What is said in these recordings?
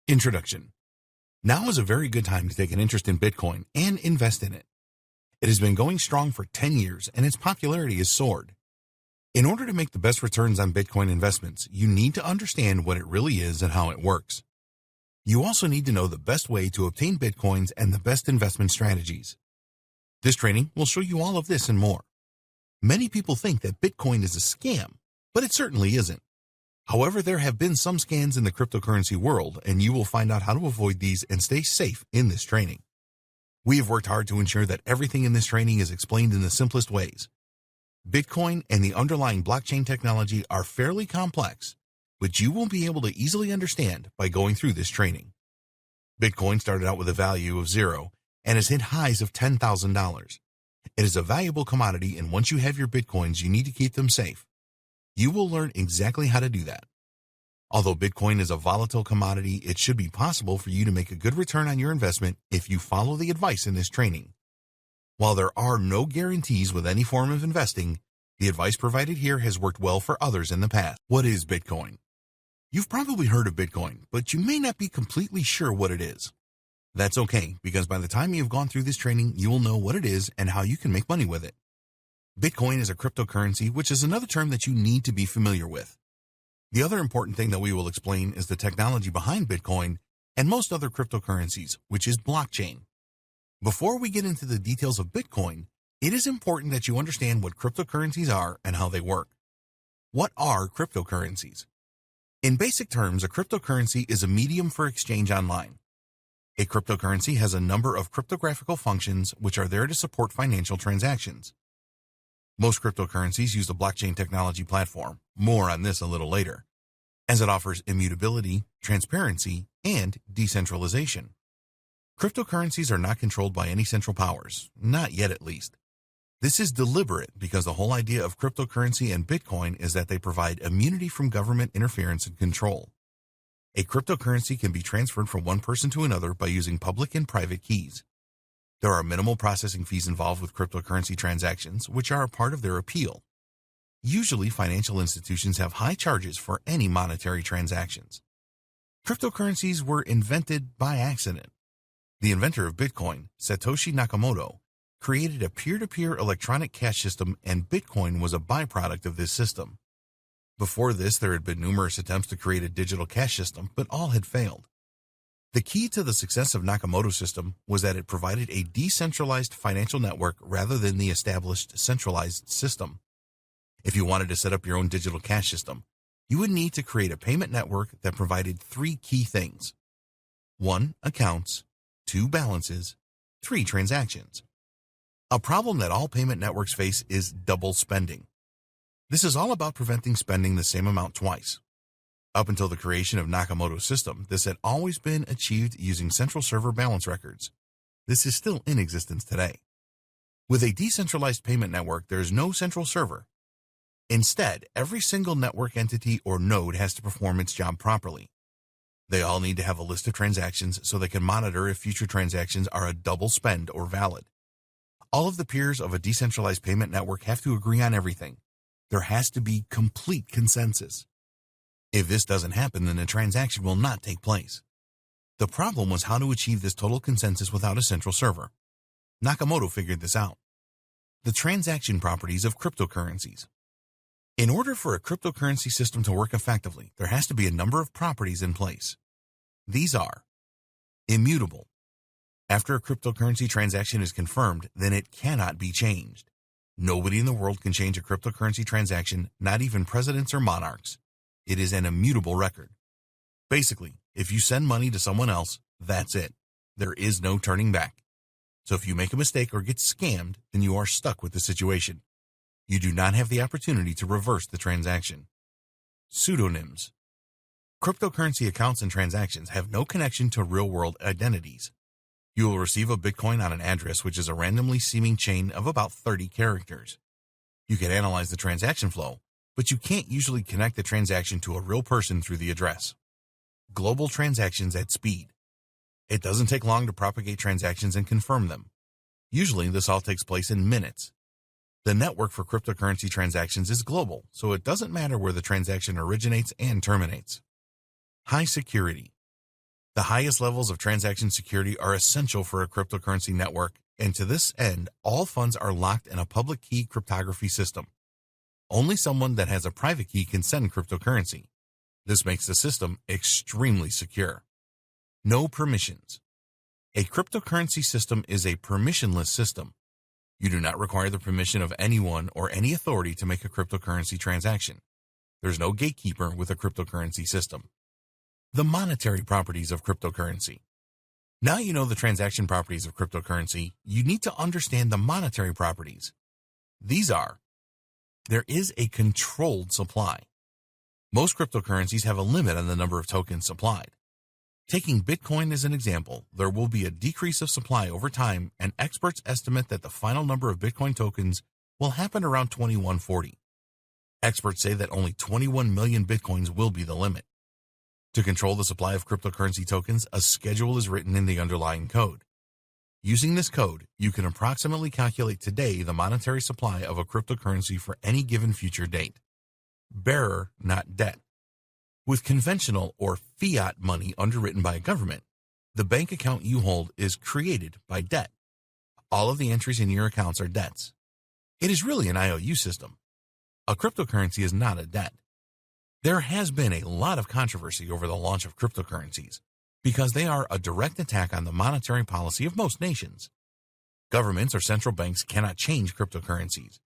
Introduction. Now is a very good time to take an interest in Bitcoin and invest in it. It has been going strong for 10 years and its popularity has soared. In order to make the best returns on Bitcoin investments, you need to understand what it really is and how it works. You also need to know the best way to obtain Bitcoins and the best investment strategies. This training will show you all of this and more. Many people think that Bitcoin is a scam, but it certainly isn't. However, there have been some scams in the cryptocurrency world, and you will find out how to avoid these and stay safe in this training. We have worked hard to ensure that everything in this training is explained in the simplest ways. Bitcoin and the underlying blockchain technology are fairly complex, but you will be able to easily understand by going through this training. Bitcoin started out with a value of 0 and has hit highs of $10,000. It is a valuable commodity, and once you have your Bitcoins, you need to keep them safe. You will learn exactly how to do that. Although Bitcoin is a volatile commodity, it should be possible for you to make a good return on your investment if you follow the advice in this training. While there are no guarantees with any form of investing, the advice provided here has worked well for others in the past. What is Bitcoin? You've probably heard of Bitcoin, but you may not be completely sure what it is. That's okay, because by the time you've gone through this training, you will know what it is and how you can make money with it. Bitcoin is a cryptocurrency, which is another term that you need to be familiar with. The other important thing that we will explain is the technology behind Bitcoin and most other cryptocurrencies, which is blockchain. Before we get into the details of Bitcoin, it is important that you understand what cryptocurrencies are and how they work. What are cryptocurrencies? In basic terms, a cryptocurrency is a medium for exchange online. A cryptocurrency has a number of cryptographical functions which are there to support financial transactions. Most cryptocurrencies use the blockchain technology platform, more on this a little later, as it offers immutability, transparency, and decentralization. Cryptocurrencies are not controlled by any central powers, not yet at least. This is deliberate because the whole idea of cryptocurrency and Bitcoin is that they provide immunity from government interference and control. A cryptocurrency can be transferred from one person to another by using public and private keys. There are minimal processing fees involved with cryptocurrency transactions, which are a part of their appeal. Usually, financial institutions have high charges for any monetary transactions. Cryptocurrencies were invented by accident. The inventor of Bitcoin, Satoshi Nakamoto, created a peer-to-peer electronic cash system, and Bitcoin was a byproduct of this system. Before this, there had been numerous attempts to create a digital cash system, but all had failed. The key to the success of Nakamoto's system was that it provided a decentralized financial network rather than the established centralized system. If you wanted to set up your own digital cash system, you would need to create a payment network that provided 3 key things. 1. Accounts. 2. Balances. 3. Transactions. A problem that all payment networks face is double spending. This is all about preventing spending the same amount twice. Up until the creation of Nakamoto's system, this had always been achieved using central server balance records. This is still in existence today. With a decentralized payment network, there is no central server. Instead, every single network entity or node has to perform its job properly. They all need to have a list of transactions so they can monitor if future transactions are a double spend or valid. All of the peers of a decentralized payment network have to agree on everything. There has to be complete consensus. If this doesn't happen, then the transaction will not take place. The problem was how to achieve this total consensus without a central server. Nakamoto figured this out. The transaction properties of cryptocurrencies. In order for a cryptocurrency system to work effectively, there has to be a number of properties in place. These are immutable. After a cryptocurrency transaction is confirmed, then it cannot be changed. Nobody in the world can change a cryptocurrency transaction, not even presidents or monarchs. It is an immutable record. Basically, if you send money to someone else, that's it. There is no turning back. So if you make a mistake or get scammed, then you are stuck with the situation. You do not have the opportunity to reverse the transaction. Pseudonyms. Cryptocurrency accounts and transactions have no connection to real-world identities. You will receive a Bitcoin on an address which is a randomly seeming chain of about 30 characters. You can analyze the transaction flow, but you can't usually connect the transaction to a real person through the address. Global transactions at speed. It doesn't take long to propagate transactions and confirm them. Usually, this all takes place in minutes. The network for cryptocurrency transactions is global, so it doesn't matter where the transaction originates and terminates. High security. The highest levels of transaction security are essential for a cryptocurrency network, and to this end, all funds are locked in a public key cryptography system. Only someone that has a private key can send cryptocurrency. This makes the system extremely secure. No permissions. A cryptocurrency system is a permissionless system. You do not require the permission of anyone or any authority to make a cryptocurrency transaction. There's no gatekeeper with a cryptocurrency system. The monetary properties of cryptocurrency. Now you know the transaction properties of cryptocurrency, you need to understand the monetary properties. These are: there is a controlled supply. Most cryptocurrencies have a limit on the number of tokens supplied. Taking Bitcoin as an example, there will be a decrease of supply over time, and experts estimate that the final number of Bitcoin tokens will happen around 2140. Experts say that only 21 million Bitcoins will be the limit. To control the supply of cryptocurrency tokens, a schedule is written in the underlying code. Using this code, you can approximately calculate today the monetary supply of a cryptocurrency for any given future date. Bearer, not debt. With conventional or fiat money underwritten by a government, the bank account you hold is created by debt. All of the entries in your accounts are debts. It is really an IOU system. A cryptocurrency is not a debt. There has been a lot of controversy over the launch of cryptocurrencies because they are a direct attack on the monetary policy of most nations. Governments or central banks cannot change cryptocurrencies.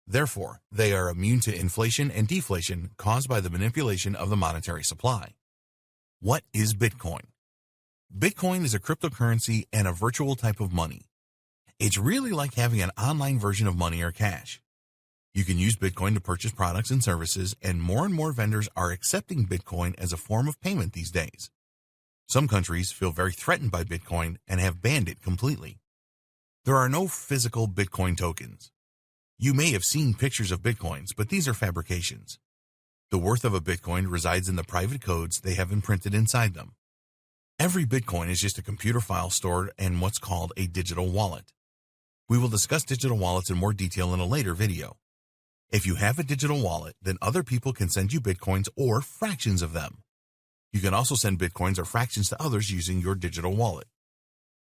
Therefore, they are immune to inflation and deflation caused by the manipulation of the monetary supply. What is Bitcoin? Bitcoin is a cryptocurrency and a virtual type of money. It's really like having an online version of money or cash. You can use Bitcoin to purchase products and services, and more vendors are accepting Bitcoin as a form of payment these days. Some countries feel very threatened by Bitcoin and have banned it completely. There are no physical Bitcoin tokens. You may have seen pictures of Bitcoins, but these are fabrications. The worth of a Bitcoin resides in the private codes they have imprinted inside them. Every Bitcoin is just a computer file stored in what's called a digital wallet. We will discuss digital wallets in more detail in a later video. If you have a digital wallet, then other people can send you Bitcoins or fractions of them. You can also send Bitcoins or fractions to others using your digital wallet.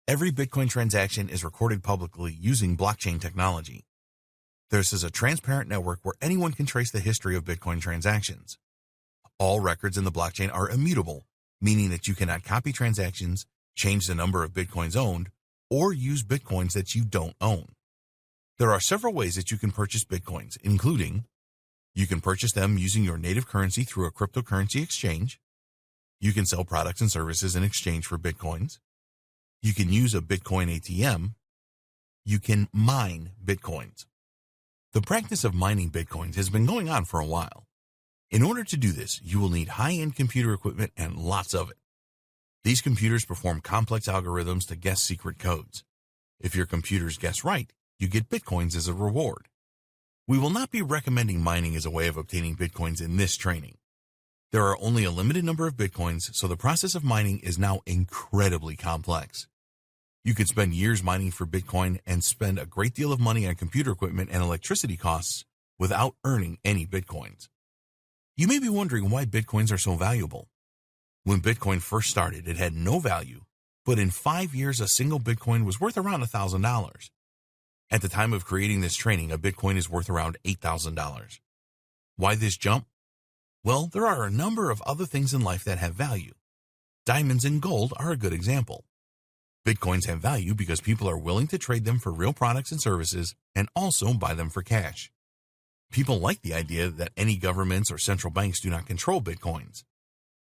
Every Bitcoin transaction is recorded publicly using blockchain technology. This is a transparent network where anyone can trace the history of Bitcoin transactions. All records in the blockchain are immutable, meaning that you cannot copy transactions, change the number of Bitcoins owned, or use Bitcoins that you don't own. There are several ways that you can purchase Bitcoins, including: you can purchase them using your native currency through a cryptocurrency exchange. You can sell products and services in exchange for Bitcoins. You can use a Bitcoin ATM. You can mine Bitcoins. The practice of mining Bitcoins has been going on for a while. In order to do this, you will need high-end computer equipment and lots of it. These computers perform complex algorithms to guess secret codes. If your computers guess right, you get Bitcoins as a reward. We will not be recommending mining as a way of obtaining Bitcoins in this training. There are only a limited number of Bitcoins, so the process of mining is now incredibly complex. You could spend years mining for Bitcoin and spend a great deal of money on computer equipment and electricity costs without earning any Bitcoins. You may be wondering why Bitcoins are so valuable. When Bitcoin first started, it had no value, but in 5 years, a single Bitcoin was worth around $1,000. At the time of creating this training, a Bitcoin is worth around $8,000. Why this jump? Well, there are a number of other things in life that have value. Diamonds and gold are a good example. Bitcoins have value because people are willing to trade them for real products and services and also buy them for cash. People like the idea that any governments or central banks do not control Bitcoins.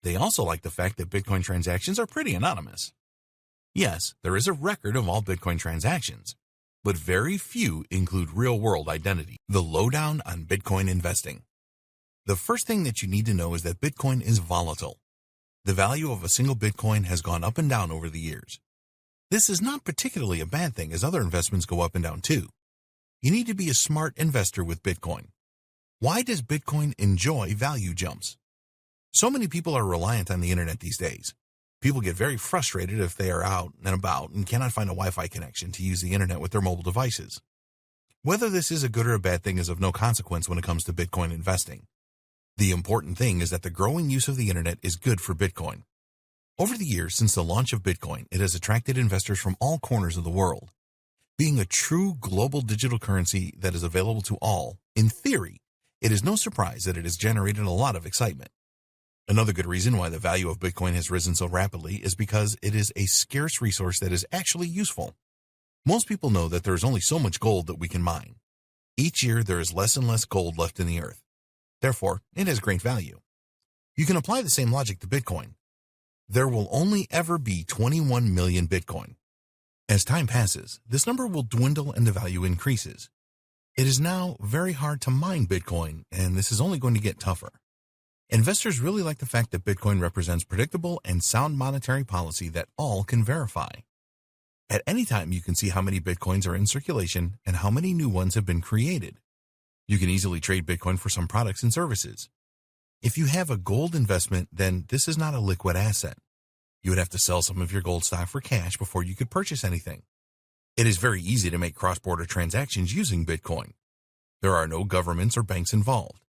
They also like the fact that Bitcoin transactions are pretty anonymous. Yes, there is a record of all Bitcoin transactions, but very few include real-world identity. The lowdown on Bitcoin investing. The first thing that you need to know is that Bitcoin is volatile. The value of a single Bitcoin has gone up and down over the years. This is not particularly a bad thing as other investments go up and down too. You need to be a smart investor with Bitcoin. Why does Bitcoin enjoy value jumps? So many people are reliant on the internet these days. People get very frustrated if they are out and about and cannot find a Wi-Fi connection to use the internet with their mobile devices. Whether this is a good or a bad thing is of no consequence when it comes to Bitcoin investing. The important thing is that the growing use of the internet is good for Bitcoin. Over the years since the launch of Bitcoin, it has attracted investors from all corners of the world. Being a true global digital currency that is available to all, in theory, it is no surprise that it has generated a lot of excitement. Another good reason why the value of Bitcoin has risen so rapidly is because it is a scarce resource that is actually useful. Most people know that there is only so much gold that we can mine. Each year there is less and less gold left in the earth. Therefore, it has great value. You can apply the same logic to Bitcoin. There will only ever be 21 million Bitcoin. As time passes, this number will dwindle and the value increases. It is now very hard to mine Bitcoin, and this is only going to get tougher. Investors really like the fact that Bitcoin represents predictable and sound monetary policy that all can verify. At any time, you can see how many Bitcoins are in circulation and how many new ones have been created. You can easily trade Bitcoin for some products and services. If you have a gold investment, then this is not a liquid asset. You would have to sell some of your gold stock for cash before you could purchase anything. It is very easy to make cross-border transactions using Bitcoin. There are no governments or banks involved.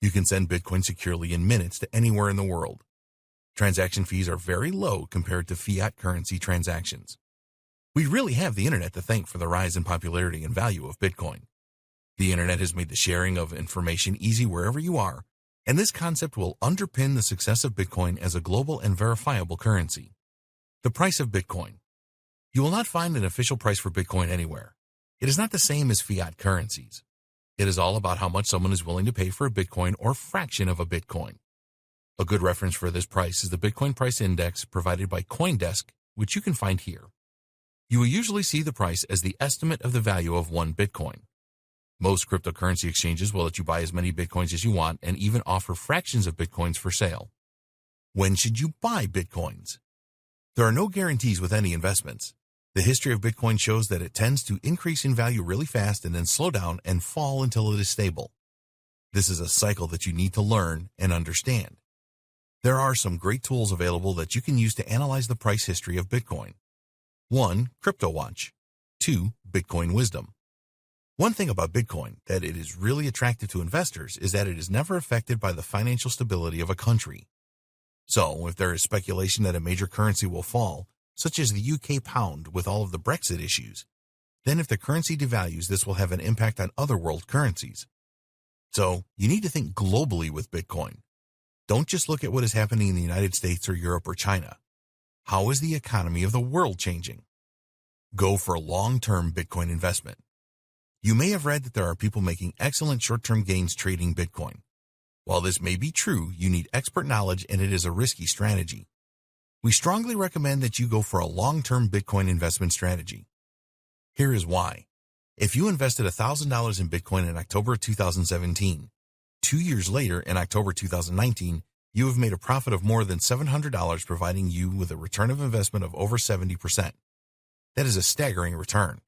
You can send Bitcoin securely in minutes to anywhere in the world. Transaction fees are very low compared to fiat currency transactions. We really have the internet to thank for the rise in popularity and value of Bitcoin. The internet has made the sharing of information easy wherever you are, and this concept will underpin the success of Bitcoin as a global and verifiable currency. The price of Bitcoin. You will not find an official price for Bitcoin anywhere. It is not the same as fiat currencies. It is all about how much someone is willing to pay for a Bitcoin or fraction of a Bitcoin. A good reference for this price is the Bitcoin price index provided by CoinDesk, which you can find here. You will usually see the price as the estimate of the value of one Bitcoin. Most cryptocurrency exchanges will let you buy as many Bitcoins as you want and even offer fractions of Bitcoins for sale. When should you buy Bitcoins? There are no guarantees with any investments. The history of Bitcoin shows that it tends to increase in value really fast and then slow down and fall until it is stable. This is a cycle that you need to learn and understand. There are some great tools available that you can use to analyze the price history of Bitcoin. 1. CryptoWatch. 2. Bitcoin Wisdom. One thing about Bitcoin that it is really attractive to investors is that it is never affected by the financial stability of a country. So, if there is speculation that a major currency will fall, such as the UK pound with all of the Brexit issues, then if the currency devalues, this will have an impact on other world currencies. So, you need to think globally with Bitcoin. Don't just look at what is happening in the United States or Europe or China. How is the economy of the world changing? Go for a long-term Bitcoin investment. You may have read that there are people making excellent short-term gains trading Bitcoin. While this may be true, you need expert knowledge and it is a risky strategy. We strongly recommend that you go for a long-term Bitcoin investment strategy. Here is why. If you invested $1,000 in Bitcoin in October 2017, 2 years later in October 2019, you have made a profit of more than $700, providing you with a return of investment of over 70%. That is a staggering return.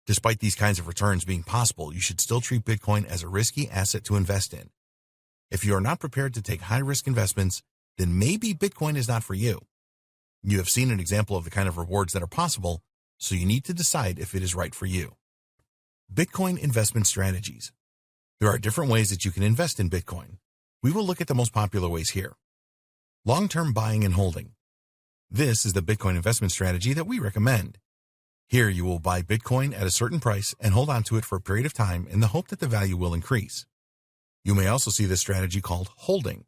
Despite these kinds of returns being possible, you should still treat Bitcoin as a risky asset to invest in. If you are not prepared to take high-risk investments, then maybe Bitcoin is not for you. You have seen an example of the kind of rewards that are possible, so you need to decide if it is right for you. Bitcoin investment strategies. There are different ways that you can invest in Bitcoin. We will look at the most popular ways here. Long-term buying and holding. This is the Bitcoin investment strategy that we recommend. Here you will buy Bitcoin at a certain price and hold on to it for a period of time in the hope that the value will increase. You may also see this strategy called holding.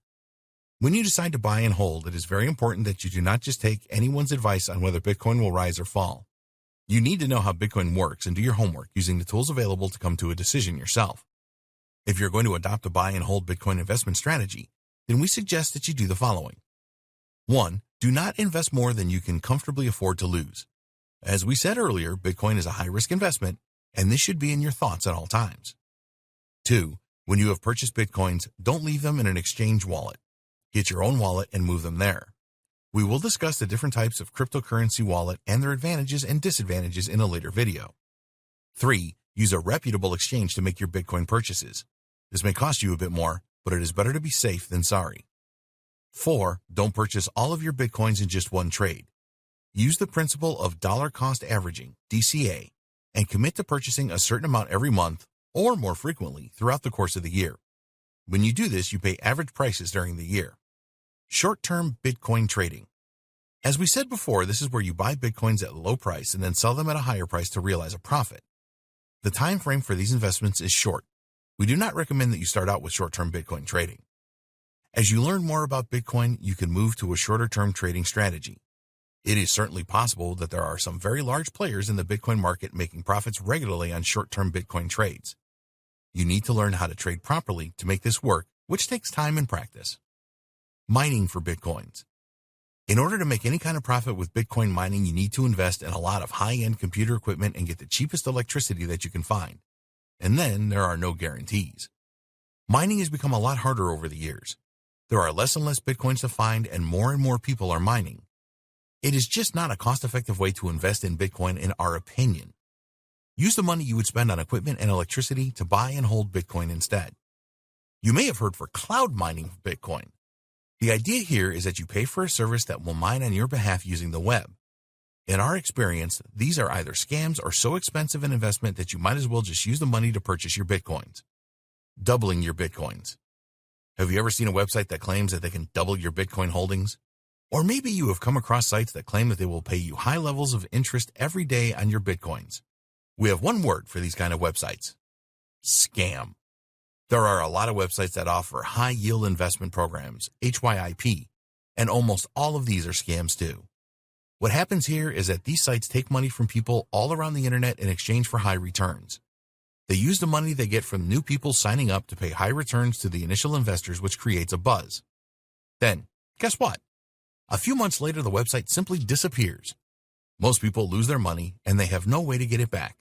When you decide to buy and hold, it is very important that you do not just take anyone's advice on whether Bitcoin will rise or fall. You need to know how Bitcoin works and do your homework using the tools available to come to a decision yourself. If you're going to adopt a buy and hold Bitcoin investment strategy, then we suggest that you do the following. 1. Do not invest more than you can comfortably afford to lose. As we said earlier, Bitcoin is a high-risk investment, and this should be in your thoughts at all times. 2. When you have purchased Bitcoins, don't leave them in an exchange wallet. Get your own wallet and move them there. We will discuss the different types of cryptocurrency wallet and their advantages and disadvantages in a later video. 3. Use a reputable exchange to make your Bitcoin purchases. This may cost you a bit more, but it is better to be safe than sorry. 4. Don't purchase all of your Bitcoins in just one trade. Use the principle of dollar cost averaging, DCA, and commit to purchasing a certain amount every month or more frequently throughout the course of the year. When you do this, you pay average prices during the year. Short-term Bitcoin trading. As we said before, this is where you buy Bitcoins at a low price and then sell them at a higher price to realize a profit. The time frame for these investments is short. We do not recommend that you start out with short-term Bitcoin trading. As you learn more about Bitcoin, you can move to a shorter-term trading strategy. It is certainly possible that there are some very large players in the Bitcoin market making profits regularly on short-term Bitcoin trades. You need to learn how to trade properly to make this work, which takes time and practice. Mining for Bitcoins. In order to make any kind of profit with Bitcoin mining, you need to invest in a lot of high-end computer equipment and get the cheapest electricity that you can find. And then there are no guarantees. Mining has become a lot harder over the years. There are less and less Bitcoins to find, and more people are mining. It is just not a cost-effective way to invest in Bitcoin in our opinion. Use the money you would spend on equipment and electricity to buy and hold Bitcoin instead. You may have heard for cloud mining for Bitcoin. The idea here is that you pay for a service that will mine on your behalf using the web. In our experience, these are either scams or so expensive an investment that you might as well just use the money to purchase your Bitcoins. Doubling your Bitcoins. Have you ever seen a website that claims that they can double your Bitcoin holdings? Or maybe you have come across sites that claim that they will pay you high levels of interest every day on your Bitcoins. We have one word for these kind of websites: scam. There are a lot of websites that offer high-yield investment programs, HYIP, and almost all of these are scams too. What happens here is that these sites take money from people all around the internet in exchange for high returns. They use the money they get from new people signing up to pay high returns to the initial investors, which creates a buzz. Then, guess what? A few months later, the website simply disappears. Most people lose their money, and they have no way to get it back.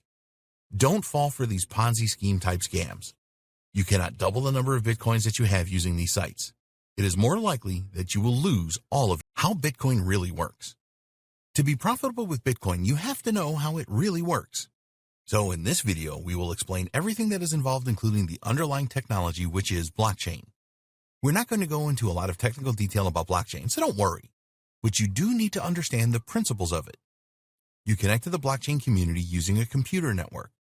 Don't fall for these Ponzi scheme-type scams. You cannot double the number of Bitcoins that you have using these sites. It is more likely that you will lose all of it. How Bitcoin really works. To be profitable with Bitcoin, you have to know how it really works. So in this video, we will explain everything that is involved, including the underlying technology, which is blockchain. We're not going to go into a lot of technical detail about blockchain, so don't worry. But you do need to understand the principles of it. You connect to the blockchain community using a computer network.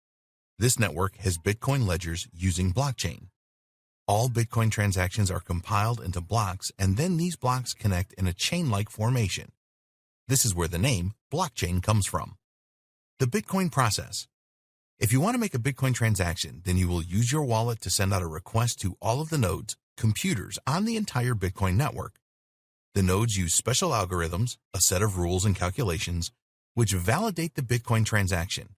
This network has Bitcoin ledgers using blockchain. All Bitcoin transactions are compiled into blocks, and then these blocks connect in a chain-like formation. This is where the name blockchain comes from. The Bitcoin process. If you want to make a Bitcoin transaction, then you will use your wallet to send out a request to all of the nodes, computers on the entire Bitcoin network. The nodes use special algorithms, a set of rules and calculations, which validate the Bitcoin transaction.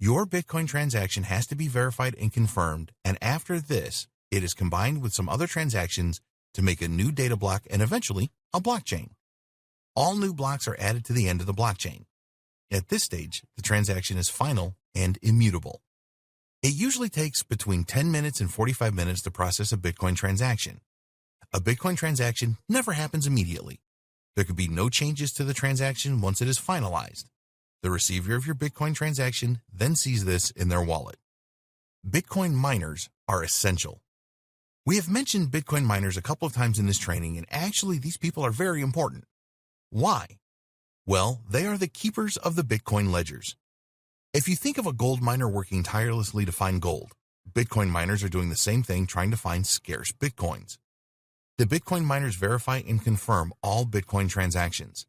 Your Bitcoin transaction has to be verified and confirmed, and after this, it is combined with some other transactions to make a new data block and eventually a blockchain. All new blocks are added to the end of the blockchain. At this stage, the transaction is final and immutable. It usually takes between 10 minutes and 45 minutes to process a Bitcoin transaction. A Bitcoin transaction never happens immediately. There could be no changes to the transaction once it is finalized. The receiver of your Bitcoin transaction then sees this in their wallet. Bitcoin miners are essential. We have mentioned Bitcoin miners a couple of times in this training, and actually these people are very important. Why? Well, they are the keepers of the Bitcoin ledgers. If you think of a gold miner working tirelessly to find gold, Bitcoin miners are doing the same thing, trying to find scarce Bitcoins. The Bitcoin miners verify and confirm all Bitcoin transactions.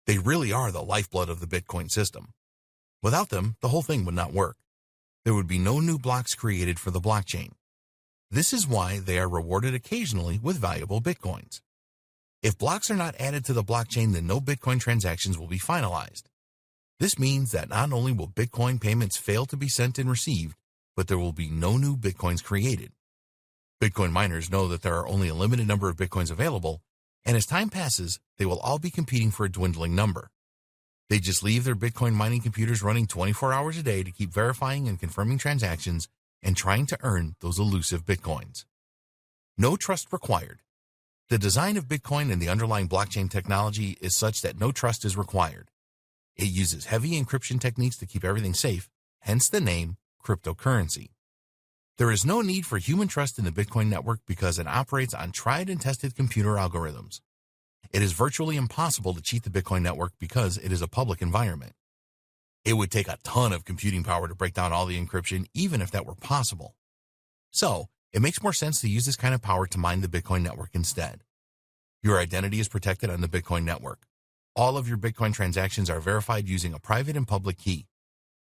They really are the lifeblood of the Bitcoin system. Without them, the whole thing would not work. There would be no new blocks created for the blockchain. This is why they are rewarded occasionally with valuable Bitcoins. If blocks are not added to the blockchain, then no Bitcoin transactions will be finalized. This means that not only will Bitcoin payments fail to be sent and received, but there will be no new Bitcoins created. Bitcoin miners know that there are only a limited number of Bitcoins available, and as time passes, they will all be competing for a dwindling number. They just leave their Bitcoin mining computers running 24 hours a day to keep verifying and confirming transactions and trying to earn those elusive Bitcoins. No trust required. The design of Bitcoin and the underlying blockchain technology is such that no trust is required. It uses heavy encryption techniques to keep everything safe, hence the name cryptocurrency. There is no need for human trust in the Bitcoin network because it operates on tried and tested computer algorithms. It is virtually impossible to cheat the Bitcoin network because it is a public environment. It would take a ton of computing power to break down all the encryption, even if that were possible. So, it makes more sense to use this kind of power to mine the Bitcoin network instead. Your identity is protected on the Bitcoin network. All of your Bitcoin transactions are verified using a private and public key.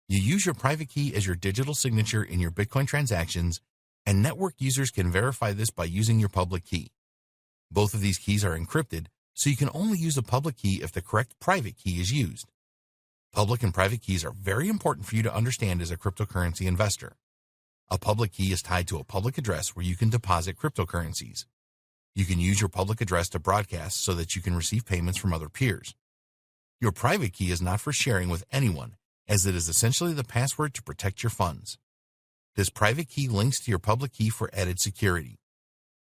You use your private key as your digital signature in your Bitcoin transactions, and network users can verify this by using your public key. Both of these keys are encrypted, so you can only use a public key if the correct private key is used. Public and private keys are very important for you to understand as a cryptocurrency investor. A public key is tied to a public address where you can deposit cryptocurrencies. You can use your public address to broadcast so that you can receive payments from other peers. Your private key is not for sharing with anyone, as it is essentially the password to protect your funds. This private key links to your public key for added security.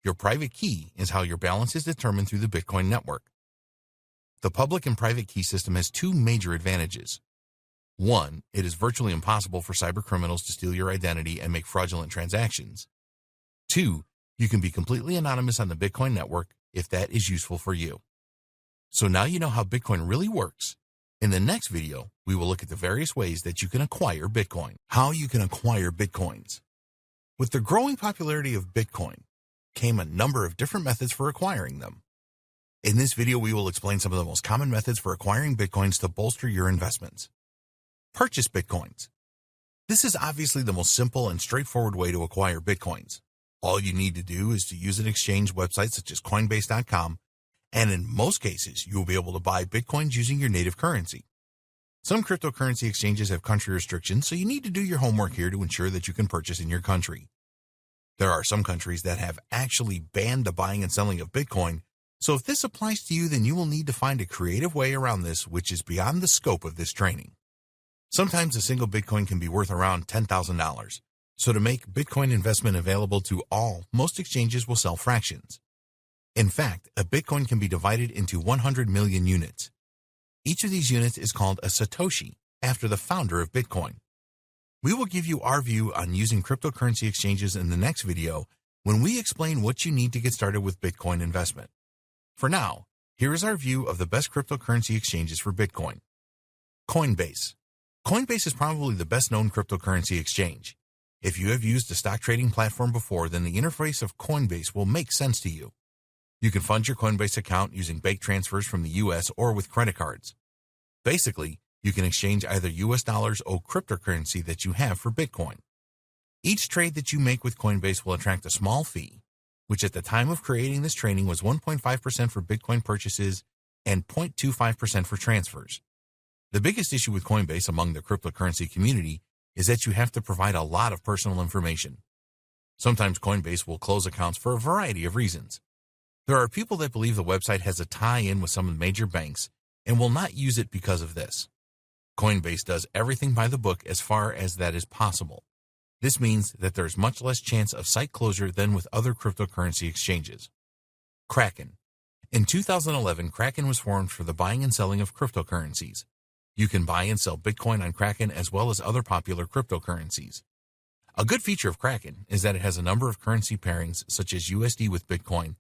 Your private key is how your balance is determined through the Bitcoin network. The public and private key system has two major advantages. One, it is virtually impossible for cybercriminals to steal your identity and make fraudulent transactions. Two, you can be completely anonymous on the Bitcoin network if that is useful for you. So now you know how Bitcoin really works. In the next video, we will look at the various ways that you can acquire Bitcoin. How you can acquire Bitcoins. With the growing popularity of Bitcoin came a number of different methods for acquiring them. In this video, we will explain some of the most common methods for acquiring Bitcoins to bolster your investments. Purchase Bitcoins. This is obviously the most simple and straightforward way to acquire Bitcoins. All you need to do is to use an exchange website such as Coinbase.com, and in most cases, you will be able to buy Bitcoins using your native currency. Some cryptocurrency exchanges have country restrictions, so you need to do your homework here to ensure that you can purchase in your country. There are some countries that have actually banned the buying and selling of Bitcoin, so if this applies to you, then you will need to find a creative way around this, which is beyond the scope of this training. Sometimes a single Bitcoin can be worth around $10,000. So to make Bitcoin investment available to all, most exchanges will sell fractions. In fact, a Bitcoin can be divided into 100 million units. Each of these units is called a Satoshi, after the founder of Bitcoin. We will give you our view on using cryptocurrency exchanges in the next video when we explain what you need to get started with Bitcoin investment. For now, here is our view of the best cryptocurrency exchanges for Bitcoin. Coinbase. Coinbase is probably the best known cryptocurrency exchange. If you have used a stock trading platform before, then the interface of Coinbase will make sense to you. You can fund your Coinbase account using bank transfers from the US or with credit cards. Basically, you can exchange either US dollars or cryptocurrency that you have for Bitcoin. Each trade that you make with Coinbase will attract a small fee, which at the time of creating this training was 1.5% for Bitcoin purchases and 0.25% for transfers. The biggest issue with Coinbase among the cryptocurrency community is that you have to provide a lot of personal information. Sometimes Coinbase will close accounts for a variety of reasons. There are people that believe the website has a tie-in with some of the major banks and will not use it because of this. Coinbase does everything by the book as far as that is possible. This means that there is much less chance of site closure than with other cryptocurrency exchanges. Kraken. In 2011, Kraken was formed for the buying and selling of cryptocurrencies. You can buy and sell Bitcoin on Kraken as well as other popular cryptocurrencies. A good feature of Kraken is that it has a number of currency pairings such as USD with Bitcoin,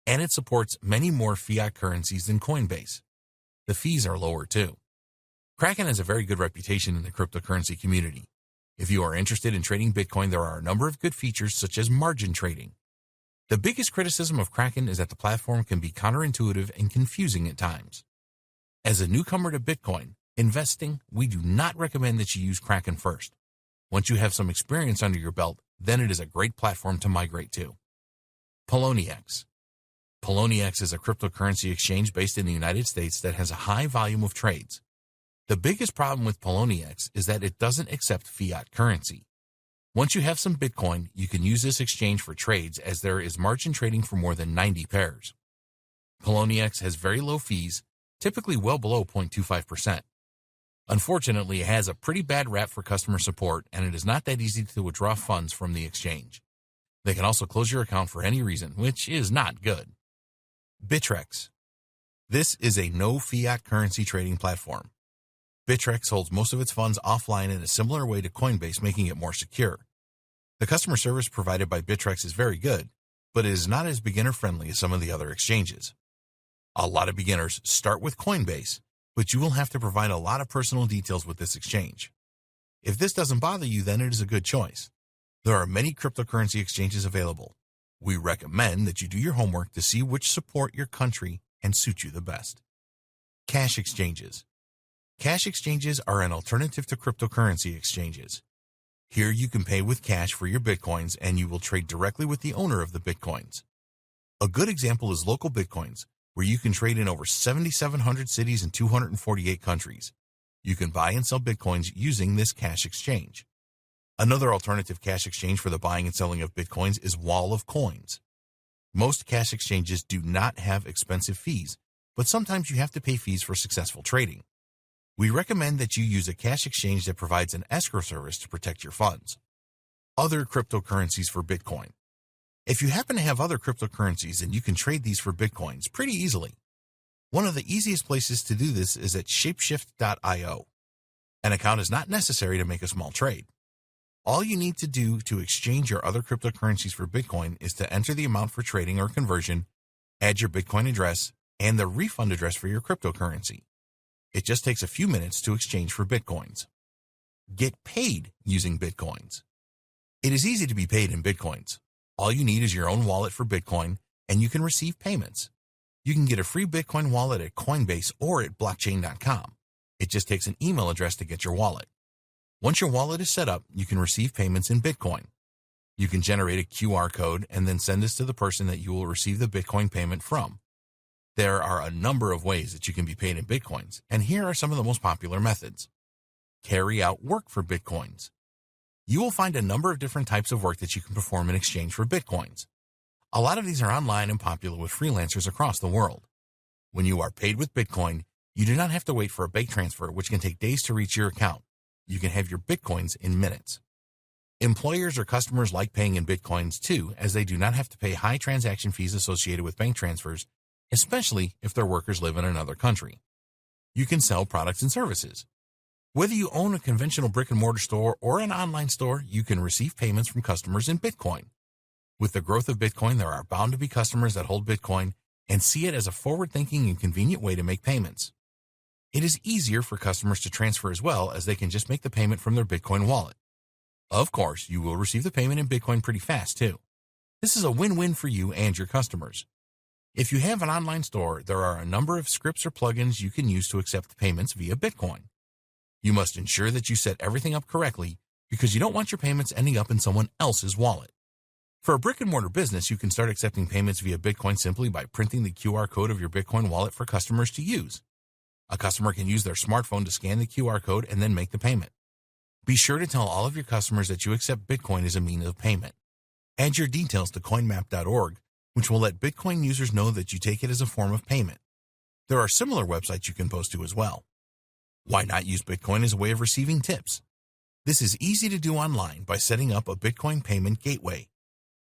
and it supports many more fiat currencies than Coinbase. The fees are lower too. Kraken has a very good reputation in the cryptocurrency community. If you are interested in trading Bitcoin, there are a number of good features such as margin trading. The biggest criticism of Kraken is that the platform can be counterintuitive and confusing at times. As a newcomer to Bitcoin investing, we do not recommend that you use Kraken first. Once you have some experience under your belt, then it is a great platform to migrate to. Poloniex. Poloniex is a cryptocurrency exchange based in the United States that has a high volume of trades. The biggest problem with Poloniex is that it doesn't accept fiat currency. Once you have some Bitcoin, you can use this exchange for trades as there is margin trading for more than 90 pairs. Poloniex has very low fees, typically well below 0.25%. Unfortunately, it has a pretty bad rap for customer support, and it is not that easy to withdraw funds from the exchange. They can also close your account for any reason, which is not good. Bittrex. This is a no-fiat currency trading platform. Bittrex holds most of its funds offline in a similar way to Coinbase, making it more secure. The customer service provided by Bittrex is very good, but it is not as beginner-friendly as some of the other exchanges. A lot of beginners start with Coinbase, but you will have to provide a lot of personal details with this exchange. If this doesn't bother you, then it is a good choice. There are many cryptocurrency exchanges available. We recommend that you do your homework to see which support your country and suit you the best. Cash exchanges. Cash exchanges are an alternative to cryptocurrency exchanges. Here you can pay with cash for your Bitcoins and you will trade directly with the owner of the Bitcoins. A good example is Local Bitcoins, where you can trade in over 7,700 cities in 248 countries. You can buy and sell Bitcoins using this cash exchange. Another alternative cash exchange for the buying and selling of Bitcoins is Wall of Coins. Most cash exchanges do not have expensive fees, but sometimes you have to pay fees for successful trading. We recommend that you use a cash exchange that provides an escrow service to protect your funds. Other cryptocurrencies for Bitcoin. If you happen to have other cryptocurrencies, then you can trade these for Bitcoins pretty easily. One of the easiest places to do this is at shapeshift.io. An account is not necessary to make a small trade. All you need to do to exchange your other cryptocurrencies for Bitcoin is to enter the amount for trading or conversion, add your Bitcoin address, and the refund address for your cryptocurrency. It just takes a few minutes to exchange for Bitcoins. Get paid using Bitcoins. It is easy to be paid in Bitcoins. All you need is your own wallet for Bitcoin, and you can receive payments. You can get a free Bitcoin wallet at Coinbase or at blockchain.com. It just takes an email address to get your wallet. Once your wallet is set up, you can receive payments in Bitcoin. You can generate a QR code and then send this to the person that you will receive the Bitcoin payment from. There are a number of ways that you can be paid in Bitcoins, and here are some of the most popular methods. Carry out work for Bitcoins. You will find a number of different types of work that you can perform in exchange for Bitcoins. A lot of these are online and popular with freelancers across the world. When you are paid with Bitcoin, you do not have to wait for a bank transfer, which can take days to reach your account. You can have your Bitcoins in minutes. Employers or customers like paying in Bitcoins too, as they do not have to pay high transaction fees associated with bank transfers, especially if their workers live in another country. You can sell products and services. Whether you own a conventional brick-and-mortar store or an online store, you can receive payments from customers in Bitcoin. With the growth of Bitcoin, there are bound to be customers that hold Bitcoin and see it as a forward-thinking and convenient way to make payments. It is easier for customers to transfer as well, as they can just make the payment from their Bitcoin wallet. Of course, you will receive the payment in Bitcoin pretty fast too. This is a win-win for you and your customers. If you have an online store, there are a number of scripts or plugins you can use to accept payments via Bitcoin. You must ensure that you set everything up correctly, because you don't want your payments ending up in someone else's wallet. For a brick-and-mortar business, you can start accepting payments via Bitcoin simply by printing the QR code of your Bitcoin wallet for customers to use. A customer can use their smartphone to scan the QR code and then make the payment. Be sure to tell all of your customers that you accept Bitcoin as a means of payment. Add your details to coinmap.org, which will let Bitcoin users know that you take it as a form of payment. There are similar websites you can post to as well. Why not use Bitcoin as a way of receiving tips? This is easy to do online by setting up a Bitcoin payment gateway.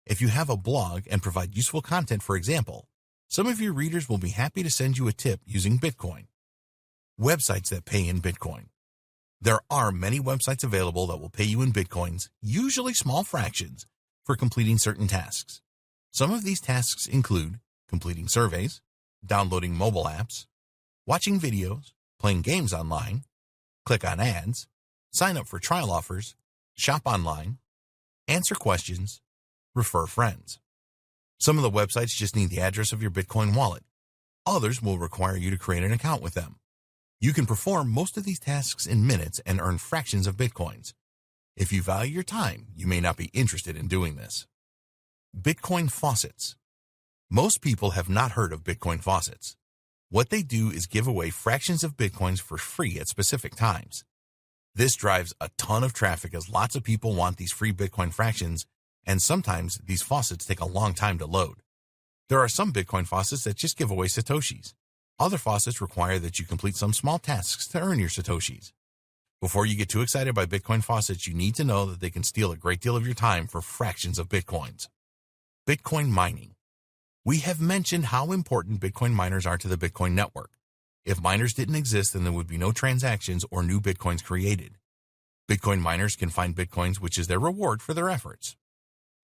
If you have a blog and provide useful content, for example, some of your readers will be happy to send you a tip using Bitcoin. Websites that pay in Bitcoin. There are many websites available that will pay you in Bitcoins, usually small fractions, for completing certain tasks. Some of these tasks include completing surveys, downloading mobile apps, watching videos, playing games online, click on ads, sign up for trial offers, shop online, answer questions, refer friends. Some of the websites just need the address of your Bitcoin wallet. Others will require you to create an account with them. You can perform most of these tasks in minutes and earn fractions of Bitcoins. If you value your time, you may not be interested in doing this. Bitcoin faucets. Most people have not heard of Bitcoin faucets. What they do is give away fractions of Bitcoins for free at specific times. This drives a ton of traffic, as lots of people want these free Bitcoin fractions, and sometimes these faucets take a long time to load. There are some Bitcoin faucets that just give away Satoshis. Other faucets require that you complete some small tasks to earn your Satoshis. Before you get too excited by Bitcoin faucets, you need to know that they can steal a great deal of your time for fractions of Bitcoins. Bitcoin mining. We have mentioned how important Bitcoin miners are to the Bitcoin network. If miners didn't exist, then there would be no transactions or new Bitcoins created. Bitcoin miners can find Bitcoins, which is their reward for their efforts.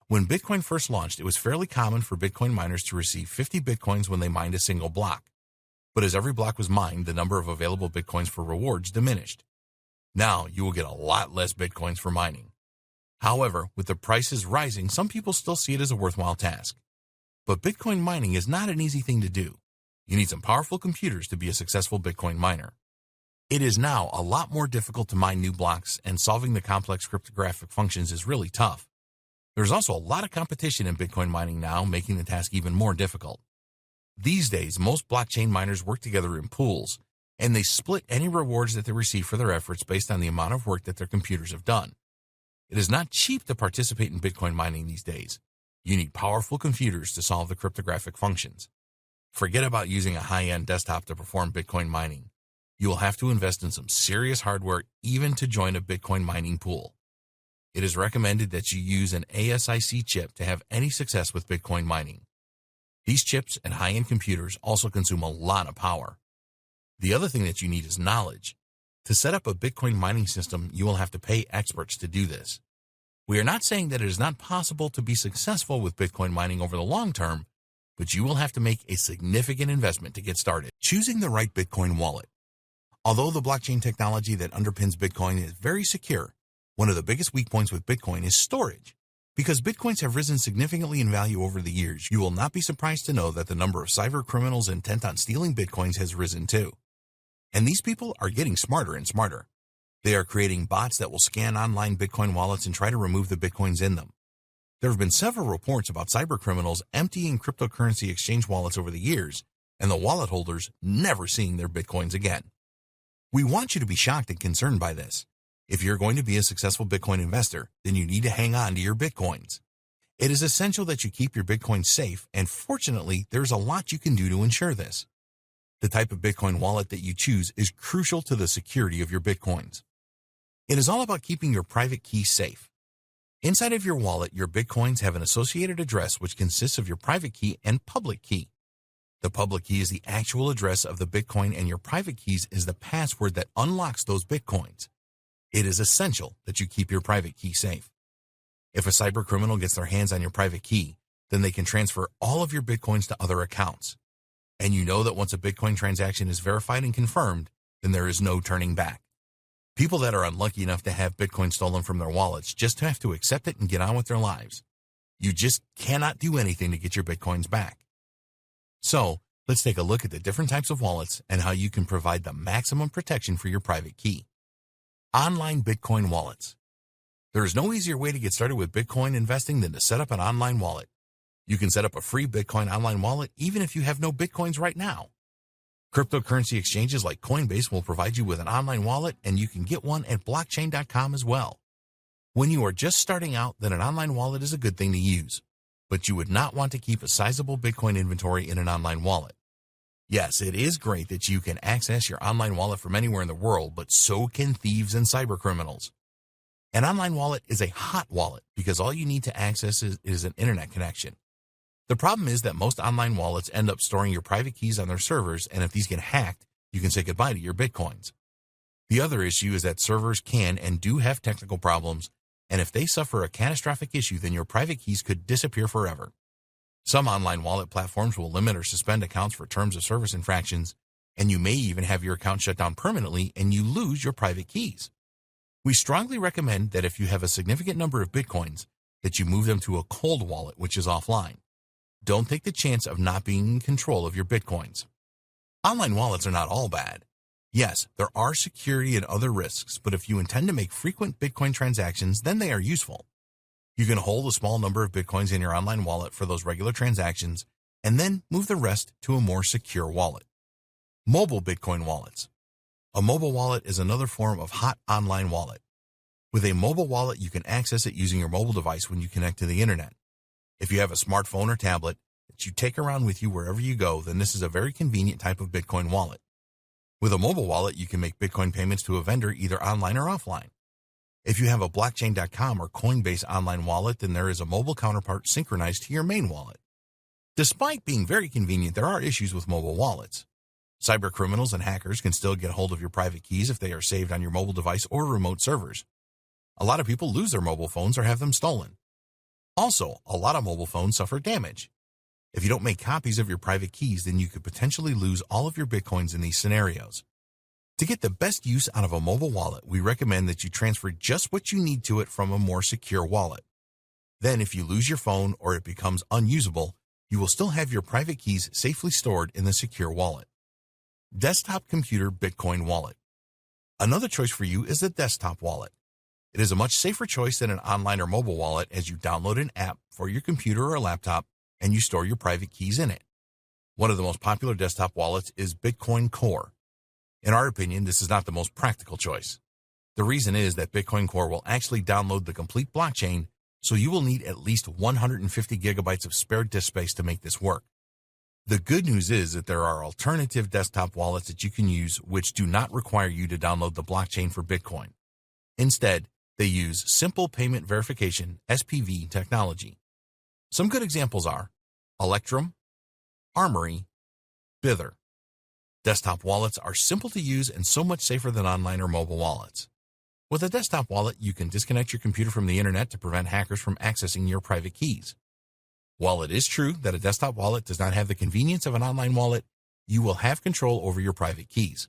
When Bitcoin first launched, it was fairly common for Bitcoin miners to receive 50 Bitcoins when they mined a single block. But as every block was mined, the number of available Bitcoins for rewards diminished. Now you will get a lot less Bitcoins for mining. However, with the prices rising, some people still see it as a worthwhile task. But Bitcoin mining is not an easy thing to do. You need some powerful computers to be a successful Bitcoin miner. It is now a lot more difficult to mine new blocks, and solving the complex cryptographic functions is really tough. There's also a lot of competition in Bitcoin mining now, making the task even more difficult. These days, most blockchain miners work together in pools, and they split any rewards that they receive for their efforts based on the amount of work that their computers have done. It is not cheap to participate in Bitcoin mining these days. You need powerful computers to solve the cryptographic functions. Forget about using a high-end desktop to perform Bitcoin mining. You will have to invest in some serious hardware even to join a Bitcoin mining pool. It is recommended that you use an ASIC chip to have any success with Bitcoin mining. These chips and high-end computers also consume a lot of power. The other thing that you need is knowledge. To set up a Bitcoin mining system, you will have to pay experts to do this. We are not saying that it is not possible to be successful with Bitcoin mining over the long term, but you will have to make a significant investment to get started. Choosing the right Bitcoin wallet. Although the blockchain technology that underpins Bitcoin is very secure, one of the biggest weak points with Bitcoin is storage. Because Bitcoins have risen significantly in value over the years, you will not be surprised to know that the number of cyber criminals intent on stealing Bitcoins has risen too. And these people are getting smarter and smarter. They are creating bots that will scan online Bitcoin wallets and try to remove the Bitcoins in them. There have been several reports about cyber criminals emptying cryptocurrency exchange wallets over the years, and the wallet holders never seeing their Bitcoins again. We want you to be shocked and concerned by this. If you're going to be a successful Bitcoin investor, then you need to hang on to your Bitcoins. It is essential that you keep your Bitcoin safe, and fortunately, there's a lot you can do to ensure this. The type of Bitcoin wallet that you choose is crucial to the security of your Bitcoins. It is all about keeping your private key safe. Inside of your wallet, your Bitcoins have an associated address which consists of your private key and public key. The public key is the actual address of the Bitcoin, and your private keys is the password that unlocks those Bitcoins. It is essential that you keep your private key safe. If a cyber criminal gets their hands on your private key, then they can transfer all of your Bitcoins to other accounts. And you know that once a Bitcoin transaction is verified and confirmed, then there is no turning back. People that are unlucky enough to have Bitcoin stolen from their wallets just have to accept it and get on with their lives. You just cannot do anything to get your Bitcoins back. So, let's take a look at the different types of wallets and how you can provide the maximum protection for your private key. Online Bitcoin wallets. There is no easier way to get started with Bitcoin investing than to set up an online wallet. You can set up a free Bitcoin online wallet even if you have no Bitcoins right now. Cryptocurrency exchanges like Coinbase will provide you with an online wallet, and you can get one at blockchain.com as well. When you are just starting out, then an online wallet is a good thing to use, but you would not want to keep a sizable Bitcoin inventory in an online wallet. Yes, it is great that you can access your online wallet from anywhere in the world, but so can thieves and cyber criminals. An online wallet is a hot wallet because all you need to access is an internet connection. The problem is that most online wallets end up storing your private keys on their servers, and if these get hacked, you can say goodbye to your Bitcoins. The other issue is that servers can and do have technical problems, and if they suffer a catastrophic issue, then your private keys could disappear forever. Some online wallet platforms will limit or suspend accounts for terms of service infractions, and you may even have your account shut down permanently and you lose your private keys. We strongly recommend that if you have a significant number of Bitcoins, that you move them to a cold wallet, which is offline. Don't take the chance of not being in control of your Bitcoins. Online wallets are not all bad. Yes, there are security and other risks, but if you intend to make frequent Bitcoin transactions, then they are useful. You can hold a small number of Bitcoins in your online wallet for those regular transactions, and then move the rest to a more secure wallet. Mobile Bitcoin wallets. A mobile wallet is another form of hot online wallet. With a mobile wallet, you can access it using your mobile device when you connect to the internet. If you have a smartphone or tablet that you take around with you wherever you go, then this is a very convenient type of Bitcoin wallet. With a mobile wallet, you can make Bitcoin payments to a vendor either online or offline. If you have a blockchain.com or Coinbase online wallet, then there is a mobile counterpart synchronized to your main wallet. Despite being very convenient, there are issues with mobile wallets. Cyber criminals and hackers can still get hold of your private keys if they are saved on your mobile device or remote servers. A lot of people lose their mobile phones or have them stolen. Also, a lot of mobile phones suffer damage. If you don't make copies of your private keys, then you could potentially lose all of your Bitcoins in these scenarios. To get the best use out of a mobile wallet, we recommend that you transfer just what you need to it from a more secure wallet. Then, if you lose your phone or it becomes unusable, you will still have your private keys safely stored in the secure wallet. Desktop Computer Bitcoin Wallet. Another choice for you is the desktop wallet. It is a much safer choice than an online or mobile wallet, as you download an app for your computer or laptop and you store your private keys in it. One of the most popular desktop wallets is Bitcoin Core. In our opinion, this is not the most practical choice. The reason is that Bitcoin Core will actually download the complete blockchain, so you will need at least 150 gigabytes of spare disk space to make this work. The good news is that there are alternative desktop wallets that you can use which do not require you to download the blockchain for Bitcoin. Instead, they use Simple Payment Verification (SPV) technology. Some good examples are Electrum, Armory, Bither. Desktop wallets are simple to use and so much safer than online or mobile wallets. With a desktop wallet, you can disconnect your computer from the internet to prevent hackers from accessing your private keys. While it is true that a desktop wallet does not have the convenience of an online wallet, you will have control over your private keys.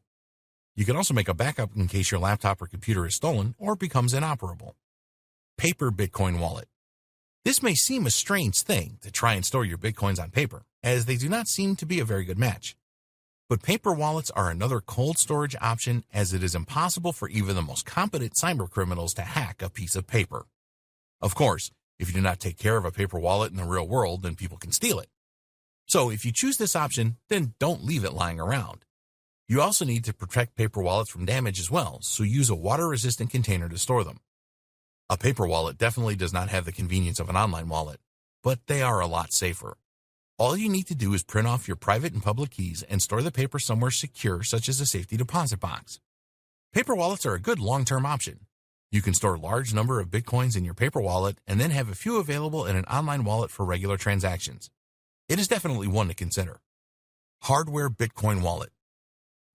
You can also make a backup in case your laptop or computer is stolen or becomes inoperable. Paper Bitcoin Wallet. This may seem a strange thing to try and store your Bitcoins on paper, as they do not seem to be a very good match. But paper wallets are another cold storage option, as it is impossible for even the most competent cyber criminals to hack a piece of paper. Of course, if you do not take care of a paper wallet in the real world, then people can steal it. So if you choose this option, then don't leave it lying around. You also need to protect paper wallets from damage as well, so use a water-resistant container to store them. A paper wallet definitely does not have the convenience of an online wallet, but they are a lot safer. All you need to do is print off your private and public keys and store the paper somewhere secure, such as a safety deposit box. Paper wallets are a good long-term option. You can store a large number of Bitcoins in your paper wallet and then have a few available in an online wallet for regular transactions. It is definitely one to consider. Hardware Bitcoin Wallet.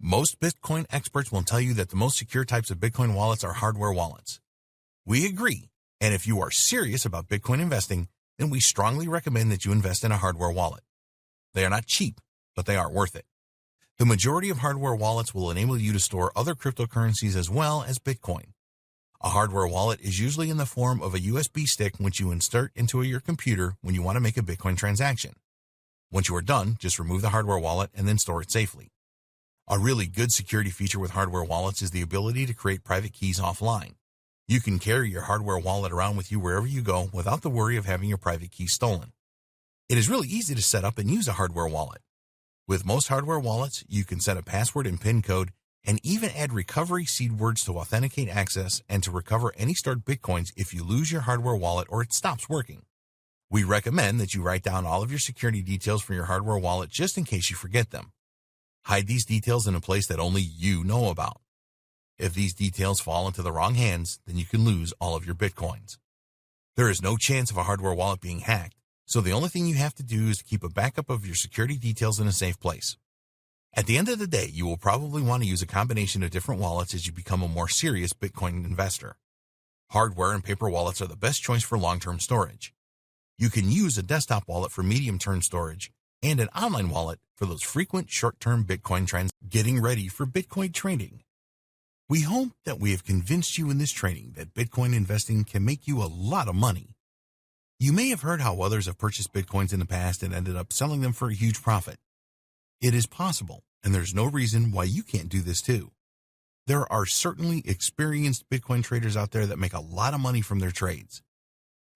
Most Bitcoin experts will tell you that the most secure types of Bitcoin wallets are hardware wallets. We agree, and if you are serious about Bitcoin investing, then we strongly recommend that you invest in a hardware wallet. They are not cheap, but they are worth it. The majority of hardware wallets will enable you to store other cryptocurrencies as well as Bitcoin. A hardware wallet is usually in the form of a USB stick which you insert into your computer when you want to make a Bitcoin transaction. Once you are done, just remove the hardware wallet and then store it safely. A really good security feature with hardware wallets is the ability to create private keys offline. You can carry your hardware wallet around with you wherever you go without the worry of having your private keys stolen. It is really easy to set up and use a hardware wallet. With most hardware wallets, you can set a password and PIN code and even add recovery seed words to authenticate access and to recover any stored Bitcoins if you lose your hardware wallet or it stops working. We recommend that you write down all of your security details for your hardware wallet just in case you forget them. Hide these details in a place that only you know about. If these details fall into the wrong hands, then you can lose all of your Bitcoins. There is no chance of a hardware wallet being hacked, so the only thing you have to do is to keep a backup of your security details in a safe place. At the end of the day, you will probably want to use a combination of different wallets as you become a more serious Bitcoin investor. Hardware and paper wallets are the best choice for long-term storage. You can use a desktop wallet for medium-term storage and an online wallet for those frequent short-term Bitcoin trends. Getting ready for Bitcoin trading. We hope that we have convinced you in this training that Bitcoin investing can make you a lot of money. You may have heard how others have purchased Bitcoins in the past and ended up selling them for a huge profit. It is possible, and there's no reason why you can't do this too. There are certainly experienced Bitcoin traders out there that make a lot of money from their trades.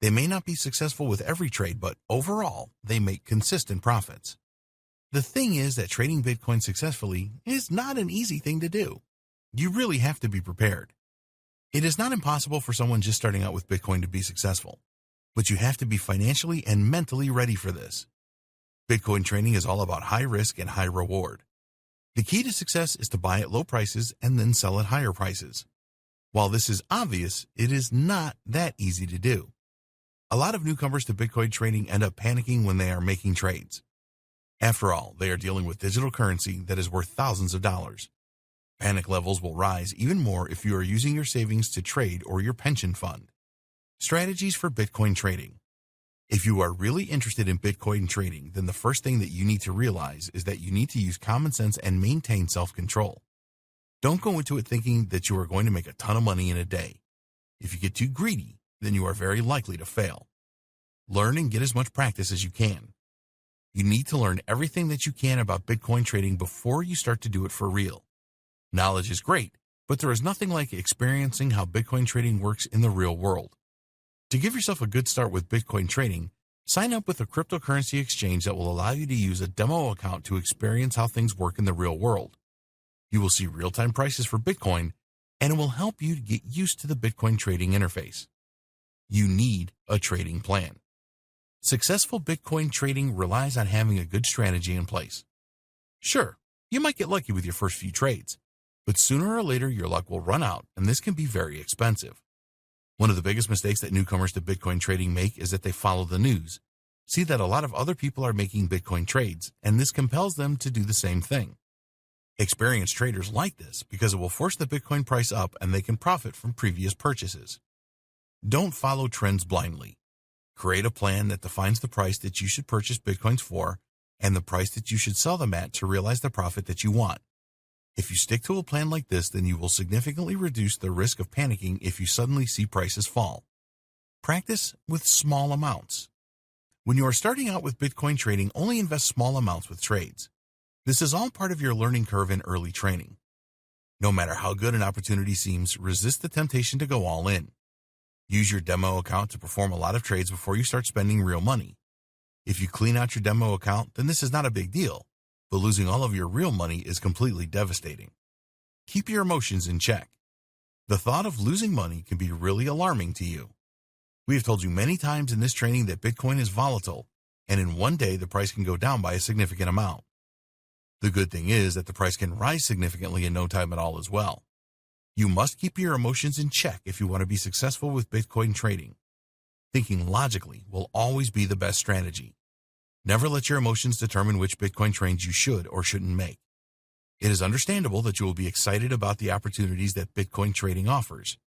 They may not be successful with every trade, but overall, they make consistent profits. The thing is that trading Bitcoin successfully is not an easy thing to do. You really have to be prepared. It is not impossible for someone just starting out with Bitcoin to be successful, but you have to be financially and mentally ready for this. Bitcoin trading is all about high risk and high reward. The key to success is to buy at low prices and then sell at higher prices. While this is obvious, it is not that easy to do. A lot of newcomers to Bitcoin trading end up panicking when they are making trades. After all, they are dealing with digital currency that is worth thousands of dollars. Panic levels will rise even more if you are using your savings to trade or your pension fund. Strategies for Bitcoin trading. If you are really interested in Bitcoin trading, then the first thing that you need to realize is that you need to use common sense and maintain self-control. Don't go into it thinking that you are going to make a ton of money in a day. If you get too greedy, then you are very likely to fail. Learn and get as much practice as you can. You need to learn everything that you can about Bitcoin trading before you start to do it for real. Knowledge is great, but there is nothing like experiencing how Bitcoin trading works in the real world. To give yourself a good start with Bitcoin trading, sign up with a cryptocurrency exchange that will allow you to use a demo account to experience how things work in the real world. You will see real-time prices for Bitcoin, and it will help you to get used to the Bitcoin trading interface. You need a trading plan. Successful Bitcoin trading relies on having a good strategy in place. Sure, you might get lucky with your first few trades, but sooner or later your luck will run out, and this can be very expensive. One of the biggest mistakes that newcomers to Bitcoin trading make is that they follow the news, see that a lot of other people are making Bitcoin trades, and this compels them to do the same thing. Experienced traders like this because it will force the Bitcoin price up and they can profit from previous purchases. Don't follow trends blindly. Create a plan that defines the price that you should purchase Bitcoins for and the price that you should sell them at to realize the profit that you want. If you stick to a plan like this, then you will significantly reduce the risk of panicking if you suddenly see prices fall. Practice with small amounts. When you are starting out with Bitcoin trading, only invest small amounts with trades. This is all part of your learning curve in early training. No matter how good an opportunity seems, resist the temptation to go all in. Use your demo account to perform a lot of trades before you start spending real money. If you clean out your demo account, then this is not a big deal, but losing all of your real money is completely devastating. Keep your emotions in check. The thought of losing money can be really alarming to you. We have told you many times in this training that Bitcoin is volatile, and in one day the price can go down by a significant amount. The good thing is that the price can rise significantly in no time at all as well. You must keep your emotions in check if you want to be successful with Bitcoin trading. Thinking logically will always be the best strategy. Never let your emotions determine which Bitcoin trades you should or shouldn't make. It is understandable that you will be excited about the opportunities that Bitcoin trading offers,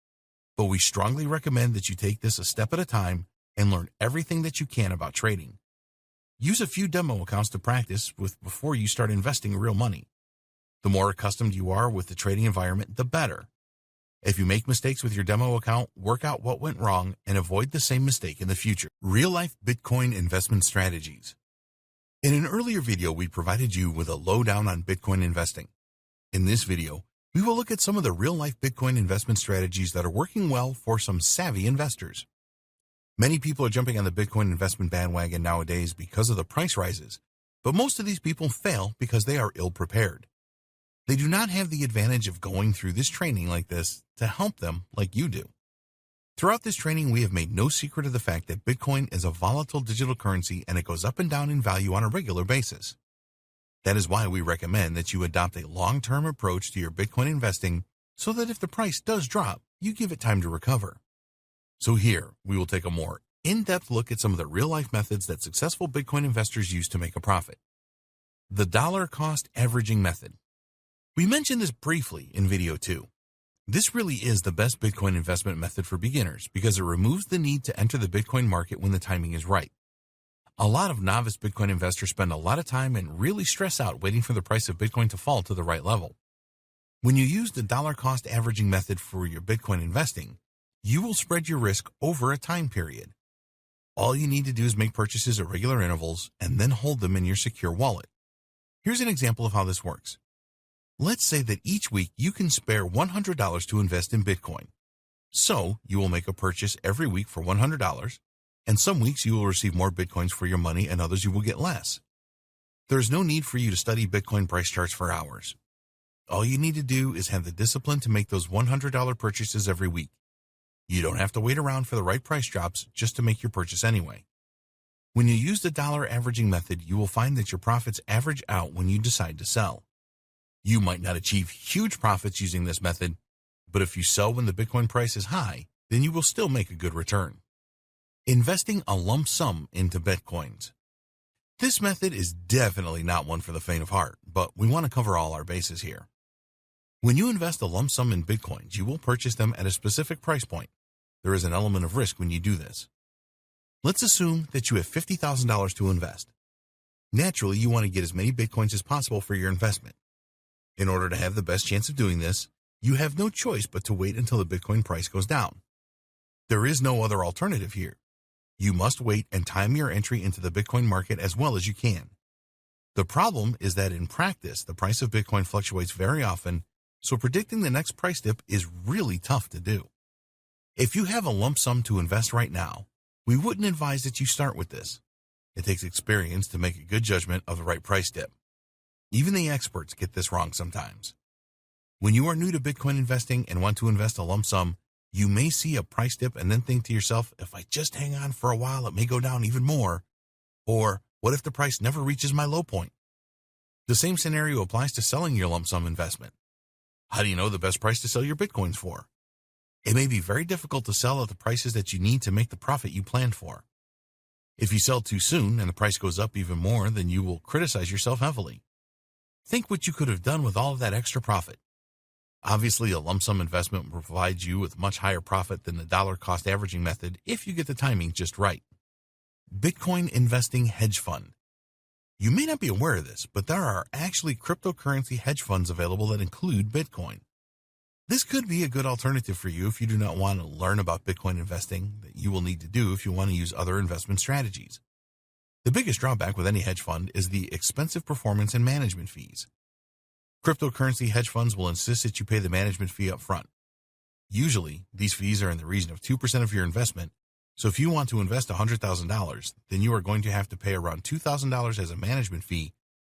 but we strongly recommend that you take this a step at a time and learn everything that you can about trading. Use a few demo accounts to practice with before you start investing real money. The more accustomed you are with the trading environment, the better. If you make mistakes with your demo account, work out what went wrong and avoid the same mistake in the future. Real-life Bitcoin investment strategies. In an earlier video, we provided you with a lowdown on Bitcoin investing. In this video, we will look at some of the real-life Bitcoin investment strategies that are working well for some savvy investors. Many people are jumping on the Bitcoin investment bandwagon nowadays because of the price rises, but most of these people fail because they are ill-prepared. They do not have the advantage of going through this training like this to help them like you do. Throughout this training, we have made no secret of the fact that Bitcoin is a volatile digital currency and it goes up and down in value on a regular basis. That is why we recommend that you adopt a long-term approach to your Bitcoin investing so that if the price does drop, you give it time to recover. So here, we will take a more in-depth look at some of the real-life methods that successful Bitcoin investors use to make a profit. The dollar cost averaging method. We mentioned this briefly in video 2. This really is the best Bitcoin investment method for beginners because it removes the need to enter the Bitcoin market when the timing is right. A lot of novice Bitcoin investors spend a lot of time and really stress out waiting for the price of Bitcoin to fall to the right level. When you use the dollar cost averaging method for your Bitcoin investing, you will spread your risk over a time period. All you need to do is make purchases at regular intervals and then hold them in your secure wallet. Here's an example of how this works. Let's say that each week you can spare $100 to invest in Bitcoin. So you will make a purchase every week for $100, and some weeks you will receive more Bitcoins for your money and others you will get less. There is no need for you to study Bitcoin price charts for hours. All you need to do is have the discipline to make those $100 purchases every week. You don't have to wait around for the right price drops just to make your purchase anyway. When you use the dollar averaging method, you will find that your profits average out when you decide to sell. You might not achieve huge profits using this method, but if you sell when the Bitcoin price is high, then you will still make a good return. Investing a lump sum into Bitcoins. This method is definitely not one for the faint of heart, but we want to cover all our bases here. When you invest a lump sum in Bitcoins, you will purchase them at a specific price point. There is an element of risk when you do this. Let's assume that you have $50,000 to invest. Naturally, you want to get as many Bitcoins as possible for your investment. In order to have the best chance of doing this, you have no choice but to wait until the Bitcoin price goes down. There is no other alternative here. You must wait and time your entry into the Bitcoin market as well as you can. The problem is that in practice, the price of Bitcoin fluctuates very often, so predicting the next price dip is really tough to do. If you have a lump sum to invest right now, we wouldn't advise that you start with this. It takes experience to make a good judgment of the right price dip. Even the experts get this wrong sometimes. When you are new to Bitcoin investing and want to invest a lump sum, you may see a price dip and then think to yourself, if I just hang on for a while, it may go down even more. Or what if the price never reaches my low point? The same scenario applies to selling your lump sum investment. How do you know the best price to sell your Bitcoins for? It may be very difficult to sell at the prices that you need to make the profit you planned for. If you sell too soon and the price goes up even more, then you will criticize yourself heavily. Think what you could have done with all of that extra profit. Obviously, a lump sum investment will provide you with much higher profit than the dollar cost averaging method if you get the timing just right. Bitcoin Investing Hedge Fund. You may not be aware of this, but there are actually cryptocurrency hedge funds available that include Bitcoin. This could be a good alternative for you if you do not want to learn about Bitcoin investing that you will need to do if you want to use other investment strategies. The biggest drawback with any hedge fund is the expensive performance and management fees. Cryptocurrency hedge funds will insist that you pay the management fee up front. Usually, these fees are in the region of 2% of your investment, so if you want to invest $100,000, then you are going to have to pay around $2,000 as a management fee,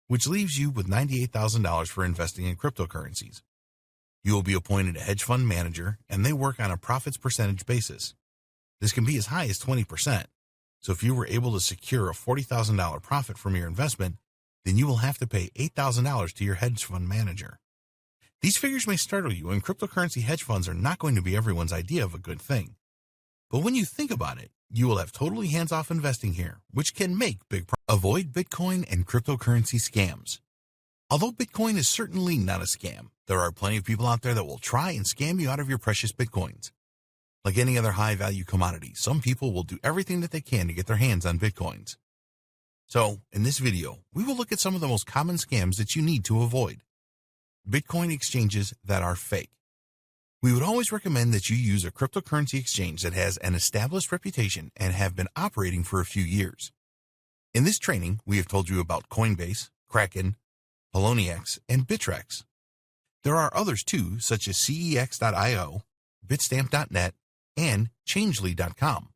which leaves you with $98,000 for investing in cryptocurrencies. You will be appointed a hedge fund manager, and they work on a profits percentage basis. This can be as high as 20%, so if you were able to secure a $40,000 profit from your investment, then you will have to pay $8,000 to your hedge fund manager. These figures may startle you, and cryptocurrency hedge funds are not going to be everyone's idea of a good thing. But when you think about it, you will have totally hands-off investing here, which can make big profits. Avoid Bitcoin and cryptocurrency scams. Although Bitcoin is certainly not a scam, there are plenty of people out there that will try and scam you out of your precious Bitcoins. Like any other high-value commodity, some people will do everything that they can to get their hands on Bitcoins. So, in this video, we will look at some of the most common scams that you need to avoid. Bitcoin exchanges that are fake. We would always recommend that you use a cryptocurrency exchange that has an established reputation and have been operating for a few years. In this training, we have told you about Coinbase, Kraken, Poloniex, and Bittrex. There are others too, such as CEX.io, Bitstamp.net, and Changely.com.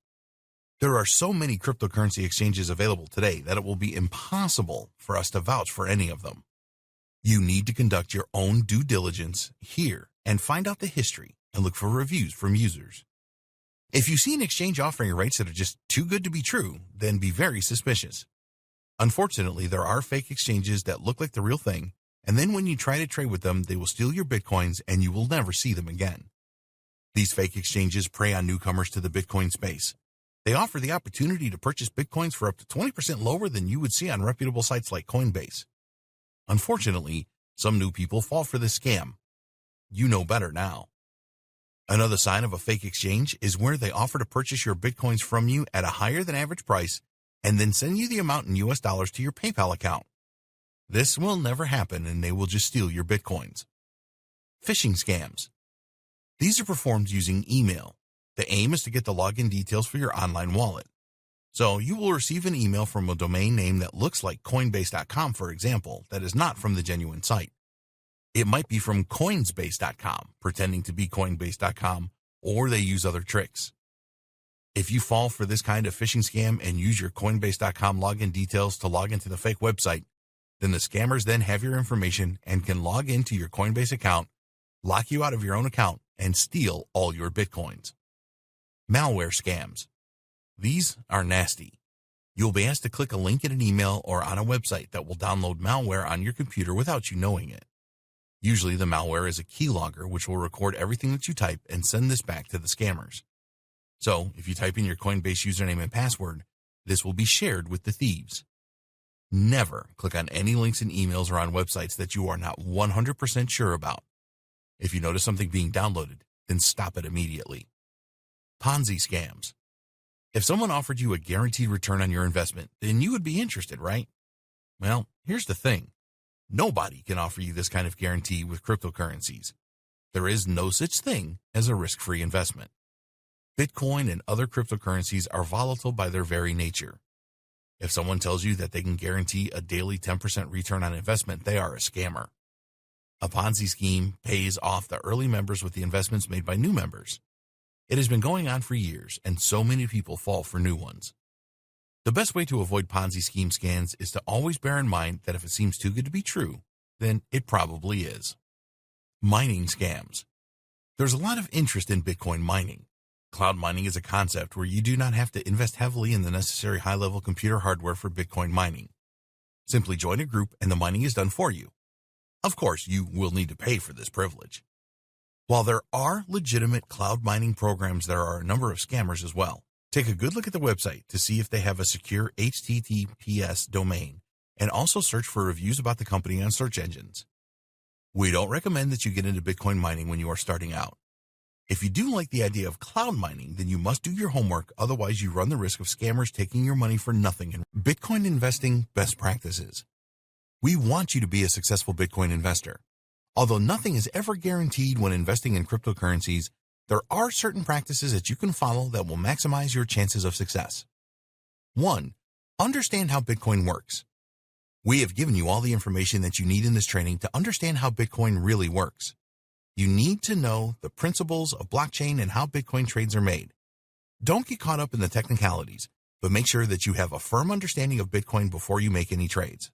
There are so many cryptocurrency exchanges available today that it will be impossible for us to vouch for any of them. You need to conduct your own due diligence here and find out the history and look for reviews from users. If you see an exchange offering rates that are just too good to be true, then be very suspicious. Unfortunately, there are fake exchanges that look like the real thing, and then when you try to trade with them, they will steal your Bitcoins and you will never see them again. These fake exchanges prey on newcomers to the Bitcoin space. They offer the opportunity to purchase Bitcoins for up to 20% lower than you would see on reputable sites like Coinbase. Unfortunately, some new people fall for this scam. You know better now. Another sign of a fake exchange is where they offer to purchase your Bitcoins from you at a higher than average price and then send you the amount in US dollars to your PayPal account. This will never happen and they will just steal your Bitcoins. Phishing scams. These are performed using email. The aim is to get the login details for your online wallet. So you will receive an email from a domain name that looks like Coinbase.com, for example, that is not from the genuine site. It might be from Coinsbase.com, pretending to be Coinbase.com, or they use other tricks. If you fall for this kind of phishing scam and use your Coinbase.com login details to log into the fake website, then the scammers then have your information and can log into your Coinbase account, lock you out of your own account, and steal all your Bitcoins. Malware scams. These are nasty. You'll be asked to click a link in an email or on a website that will download malware on your computer without you knowing it. Usually the malware is a keylogger which will record everything that you type and send this back to the scammers. So if you type in your Coinbase username and password, this will be shared with the thieves. Never click on any links in emails or on websites that you are not 100% sure about. If you notice something being downloaded, then stop it immediately. Ponzi scams. If someone offered you a guaranteed return on your investment, then you would be interested, right? Well, here's the thing. Nobody can offer you this kind of guarantee with cryptocurrencies. There is no such thing as a risk-free investment. Bitcoin and other cryptocurrencies are volatile by their very nature. If someone tells you that they can guarantee a daily 10% return on investment, they are a scammer. A Ponzi scheme pays off the early members with the investments made by new members. It has been going on for years, and so many people fall for new ones. The best way to avoid Ponzi scheme scams is to always bear in mind that if it seems too good to be true, then it probably is. Mining scams. There's a lot of interest in Bitcoin mining. Cloud mining is a concept where you do not have to invest heavily in the necessary high-level computer hardware for Bitcoin mining. Simply join a group and the mining is done for you. Of course, you will need to pay for this privilege. While there are legitimate cloud mining programs, there are a number of scammers as well. Take a good look at the website to see if they have a secure HTTPS domain, and also search for reviews about the company on search engines. We don't recommend that you get into Bitcoin mining when you are starting out. If you do like the idea of cloud mining, then you must do your homework, otherwise you run the risk of scammers taking your money for nothing. In Bitcoin investing best practices. We want you to be a successful Bitcoin investor. Although nothing is ever guaranteed when investing in cryptocurrencies, there are certain practices that you can follow that will maximize your chances of success. 1. Understand how Bitcoin works. We have given you all the information that you need in this training to understand how Bitcoin really works. You need to know the principles of blockchain and how Bitcoin trades are made. Don't get caught up in the technicalities, but make sure that you have a firm understanding of Bitcoin before you make any trades.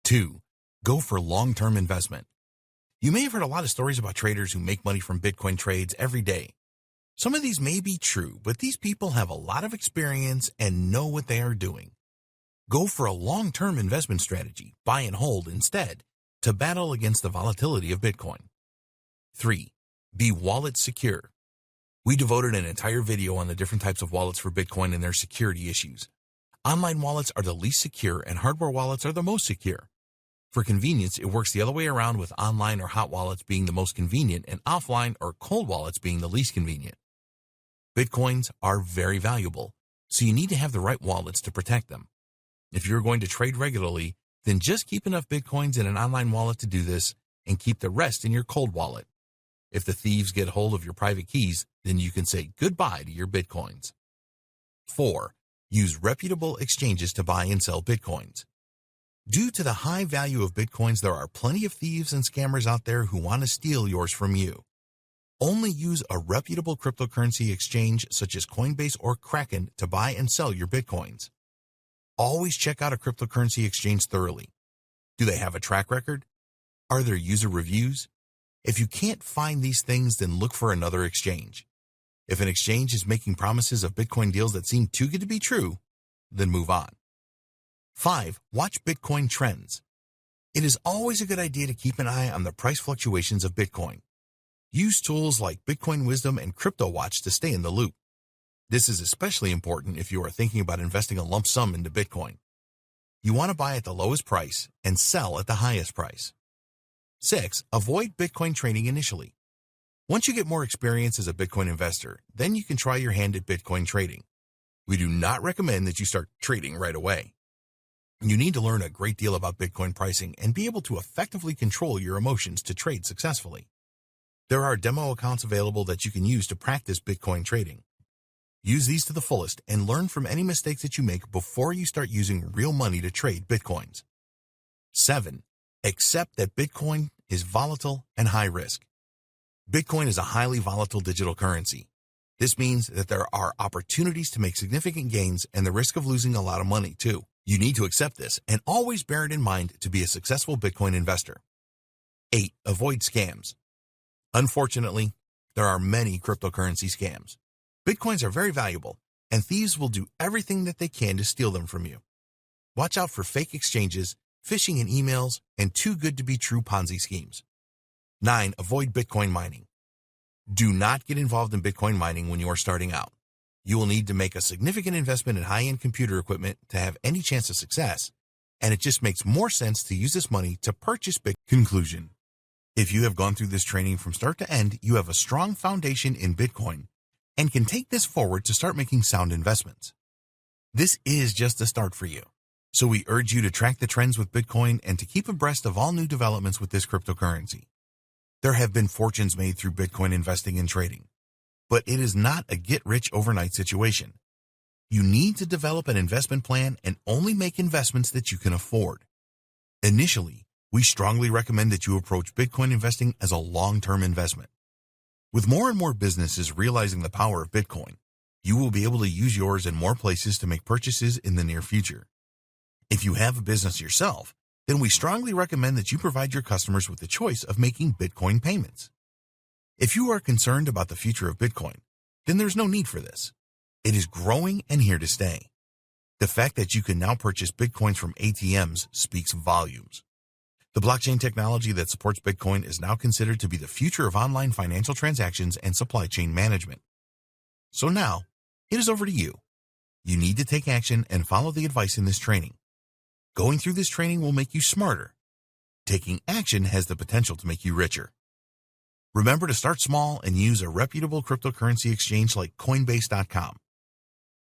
2. Go for long-term investment. You may have heard a lot of stories about traders who make money from Bitcoin trades every day. Some of these may be true, but these people have a lot of experience and know what they are doing. Go for a long-term investment strategy, buy and hold instead, to battle against the volatility of Bitcoin. 3. Be wallet secure. We devoted an entire video on the different types of wallets for Bitcoin and their security issues. Online wallets are the least secure and hardware wallets are the most secure. For convenience, it works the other way around, with online or hot wallets being the most convenient and offline or cold wallets being the least convenient. Bitcoins are very valuable, so you need to have the right wallets to protect them. If you're going to trade regularly, then just keep enough Bitcoins in an online wallet to do this and keep the rest in your cold wallet. If the thieves get hold of your private keys, then you can say goodbye to your Bitcoins. 4. Use reputable exchanges to buy and sell Bitcoins. Due to the high value of Bitcoins, there are plenty of thieves and scammers out there who want to steal yours from you. Only use a reputable cryptocurrency exchange such as Coinbase or Kraken to buy and sell your Bitcoins. Always check out a cryptocurrency exchange thoroughly. Do they have a track record? Are there user reviews? If you can't find these things, then look for another exchange. If an exchange is making promises of Bitcoin deals that seem too good to be true, then move on. 5. Watch Bitcoin trends. It is always a good idea to keep an eye on the price fluctuations of Bitcoin. Use tools like Bitcoin Wisdom and CryptoWatch to stay in the loop. This is especially important if you are thinking about investing a lump sum into Bitcoin. You want to buy at the lowest price and sell at the highest price. 6. Avoid Bitcoin trading initially. Once you get more experience as a Bitcoin investor, then you can try your hand at Bitcoin trading. We do not recommend that you start trading right away. You need to learn a great deal about Bitcoin pricing and be able to effectively control your emotions to trade successfully. There are demo accounts available that you can use to practice Bitcoin trading. Use these to the fullest and learn from any mistakes that you make before you start using real money to trade Bitcoins. 7. Accept that Bitcoin is volatile and high risk. Bitcoin is a highly volatile digital currency. This means that there are opportunities to make significant gains and the risk of losing a lot of money too. You need to accept this and always bear it in mind to be a successful Bitcoin investor. 8. Avoid scams. Unfortunately, there are many cryptocurrency scams. Bitcoins are very valuable, and thieves will do everything that they can to steal them from you. Watch out for fake exchanges, phishing in emails, and too good to be true Ponzi schemes. 9. Avoid Bitcoin mining. Do not get involved in Bitcoin mining when you are starting out. You will need to make a significant investment in high-end computer equipment to have any chance of success, and it just makes more sense to use this money to purchase Bitcoin. Conclusion. If you have gone through this training from start to end, you have a strong foundation in Bitcoin and can take this forward to start making sound investments. This is just the start for you. So we urge you to track the trends with Bitcoin and to keep abreast of all new developments with this cryptocurrency. There have been fortunes made through Bitcoin investing and trading, but it is not a get-rich-overnight situation. You need to develop an investment plan and only make investments that you can afford. Initially, we strongly recommend that you approach Bitcoin investing as a long-term investment. With more and more businesses realizing the power of Bitcoin, you will be able to use yours in more places to make purchases in the near future. If you have a business yourself, then we strongly recommend that you provide your customers with the choice of making Bitcoin payments. If you are concerned about the future of Bitcoin, then there's no need for this. It is growing and here to stay. The fact that you can now purchase Bitcoins from ATMs speaks volumes. The blockchain technology that supports Bitcoin is now considered to be the future of online financial transactions and supply chain management. So now, it is over to you. You need to take action and follow the advice in this training. Going through this training will make you smarter. Taking action has the potential to make you richer. Remember to start small and use a reputable cryptocurrency exchange like Coinbase.com.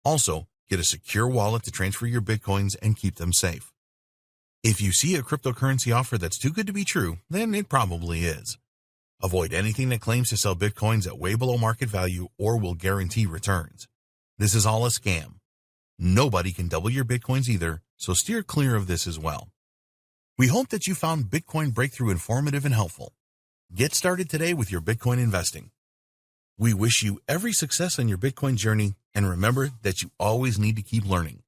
Also, get a secure wallet to transfer your Bitcoins and keep them safe. If you see a cryptocurrency offer that's too good to be true, then it probably is. Avoid anything that claims to sell Bitcoins at way below market value or will guarantee returns. This is all a scam. Nobody can double your Bitcoins either, so steer clear of this as well. We hope that you found Bitcoin Breakthrough informative and helpful. Get started today with your Bitcoin investing. We wish you every success on your Bitcoin journey, and remember that you always need to keep learning.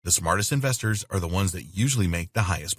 The smartest investors are the ones that usually make the highest profits.